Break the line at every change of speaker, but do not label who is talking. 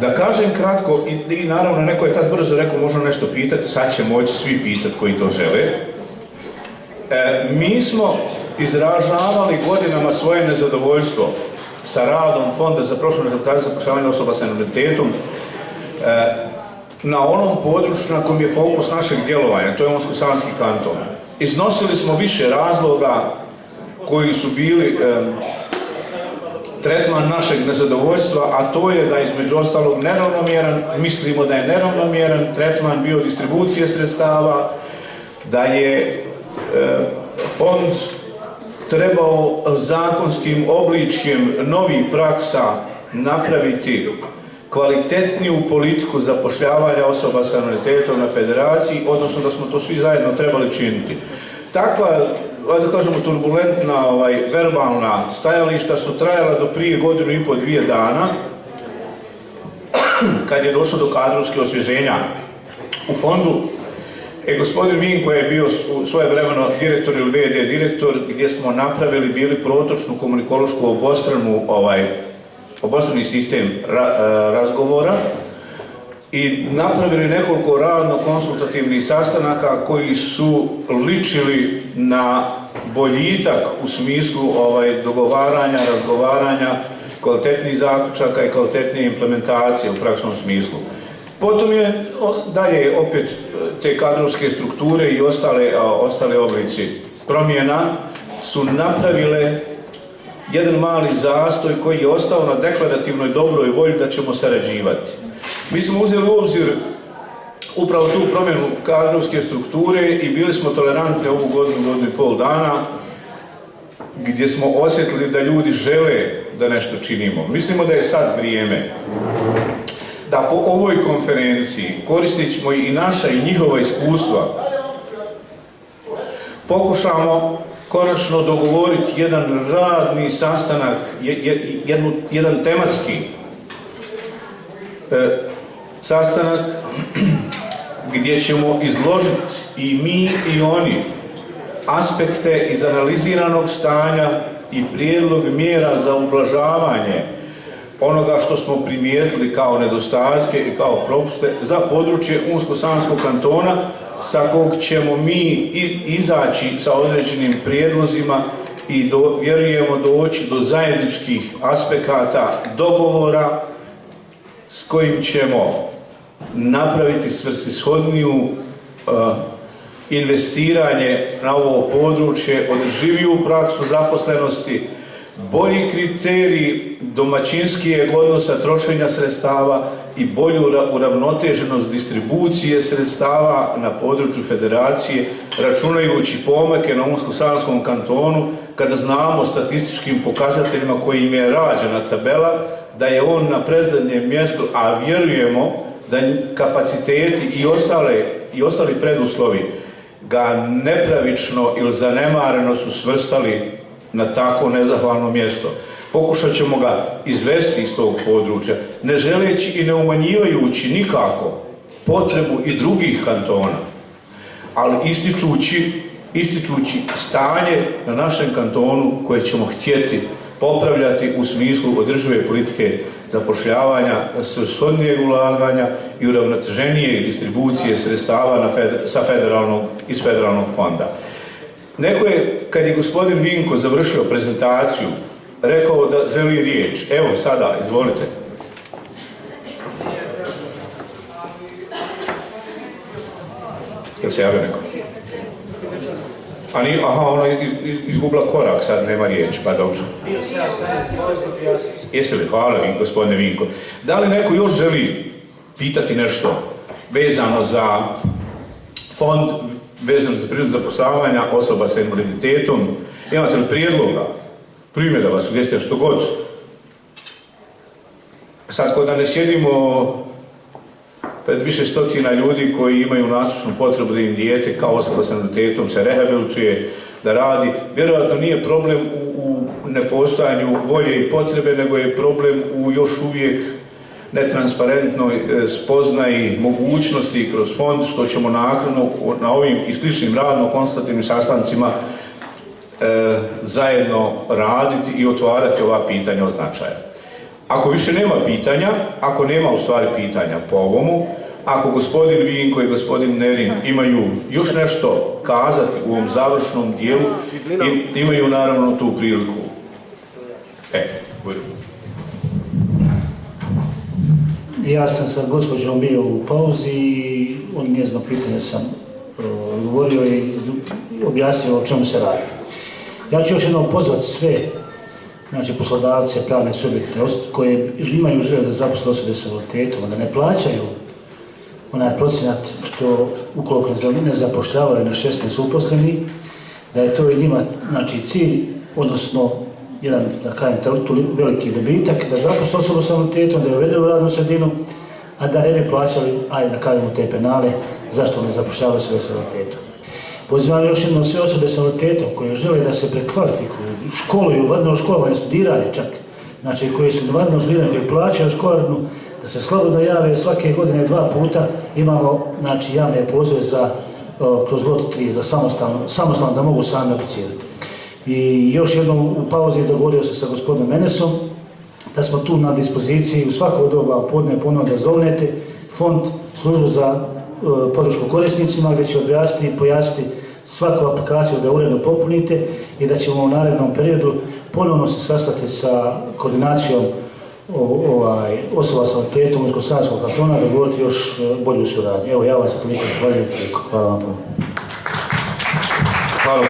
Da kažem kratko, i naravno neko je tad brzo rekao možda nešto pitati, sad će moći svi pitati koji to žele. Mi smo izražavali godinama svoje nezadovoljstvo sa radom Fonda za profesionalnu rehabilitaciju i zapošljavanje osoba sa invaliditetom na onom području na kojem je fokus našeg djelovanja, to je Unsko-sanski kanton. Iznosili smo više razloga koji su bili tretman našeg nezadovoljstva, a to je da između ostalog neravnomjeran, mislimo da je neravnomjeran tretman bio distribucije sredstava, da je fond trebao zakonskim obličjem novih praksa napraviti kvalitetniju politiku zapošljavanja osoba sa invaliditetom na federaciji, odnosno da smo to svi zajedno trebali činiti. Takva, da kažemo, turbulentna verbalna stajališta su trajala do prije 1,5-2 dana, kad je došlo do kadrovskih osvježenja u fondu. Gospodin Vinko je bio svojevremeno direktor ili VD direktor, gdje smo napravili bili protočnu komunikološku obostrani sistem razgovora i napravili nekoliko radno-konsultativnih sastanaka koji su ličili na boljitak u smislu dogovaranja, razgovaranja, kvalitetnih zaključaka i kvalitetnije implementacije u praktičnom smislu. Potom je dalje opet te kadrovske strukture i ostale oblici promjena su napravile jedan mali zastoj koji je ostao na deklarativnoj dobroj volji da ćemo sarađivati. Mi smo uzeli u obzir upravo tu promjenu kadrovske strukture i bili smo tolerantni ovu godinu i pol dana, gdje smo osjetili da ljudi žele da nešto činimo. Mislimo da je sad vrijeme da po ovoj konferenciji, koristit ćemo i naša i njihova iskustva, pokušamo konačno dogovoriti jedan radni sastanak, jedan tematski sastanak gdje ćemo izložiti i mi i oni aspekte iz analiziranog stanja i prijedlog mjera za ublažavanje onoga što smo primijetili kao nedostatke i kao propuste za područje Unsko-sanskog kantona, sa kog ćemo mi izaći sa određenim prijedlozima i vjerujemo doći do zajedničkih aspekata dogovora s kojim ćemo napraviti svrsishodniju investiranje na ovo područje, održiviju praksu zaposlenosti, bolji kriterij domaćinskijeg odnosa trošenja sredstava i bolju uravnoteženost distribucije sredstava na području federacije, računajući pomake na Unsko-sanskom kantonu, kada znamo statističkim pokazateljima kojim je rađena tabela, da je on na predzadnjem mjestu, a vjerujemo da kapaciteti i ostali preduslovi ga nepravično ili zanemareno su svrstali na tako nezahvalno mjesto. Pokušat ćemo ga izvesti iz tog područja, ne želeći i ne umanjivajući nikako potrebu i drugih kantona, ali ističući stanje na našem kantonu koje ćemo htjeti popravljati u smislu održive politike zapošljavanja, svrsishodnijeg ulaganja i uravnoteženije distribucije sredstava iz federalnog fonda. Neko je, kad je gospodin Vinko završio prezentaciju, rekao da želi riječ. Evo sada, izvolite. Jel se javio neko? Ona je izgubila korak, sad nema riječ, pa dobro. Jesi li? Hvala gospodine Vinko. Da li neko još želi pitati nešto vezano za fond, vezano za prirodu zapošljavanja osoba sa invaliditetom? Imate li prijedloga, primjedaba, sugestija, što god? Sad, kod da ne sjedimo pred više stotina ljudi koji imaju nasušnu potrebu da im dijete kao osoba sa invaliditetom se rehabilituje, da radi, vjerojatno nije problem u nepostojanju volje i potrebe, nego je problem u još uvijek netransparentnoj spoznaji mogućnosti kroz fond, što ćemo nakon na ovim i sličnim radno-konstativnim sastancima zajedno raditi i otvarati ova pitanja od značaja. ako više nema pitanja, ako nema u stvari pitanja po ovomu, ako gospodin Vinko i gospodin Nerin imaju još nešto kazati u ovom završnom dijelu, imaju naravno tu priliku.
Ja sam sa gospođom bio u pauzi i on njezino pitanje sam govorio i objasnio o čemu se radi. Ja ću još jednom pozvati sve, znači poslodavce, pravne subjekte koje imaju želju da zaposle osobe s invaliditetom, da ne plaćaju onaj procenat što ukoliko ne zapošljavaju na 16 uposlenih, da je to i njima znači, cilj, odnosno jedan, da kažem, veliki dobitak, da zaposle osobu s invaliditetom, da je uvedu u radnu sredinu, a da ne bi plaćali, ajde da kažemo te penale, zašto ne zapošljavaju osobe s invaliditetom. Pozivam još jednom sve osobe s invaliditetom koje žele da se prekvalifikuju, školuju, vanredno školovanje, studiranje čak, znači koji su vanredno studiranje, koji plaćaju školarinu, da se slobodno jave svake godine 2 puta imamo znači, javne pozive za kroz lot 3 za samostalno da mogu sami aplicirati. I još jednom u pauzi dogovorio se sa gospodinom Menesom da smo tu na dispoziciji u svako doba podne ponovno da zovnete fond, službu za podršku korisnicima gdje će objasniti i pojasniti svaku aplikaciju da uredno popunite i da ćemo u narednom periodu ponovno se sastati sa koordinacijom osoba s invaliditetom Unsko-sanskog kantona da govoriti još bolju suradnju. Evo ja vas toliko hvala vam puno.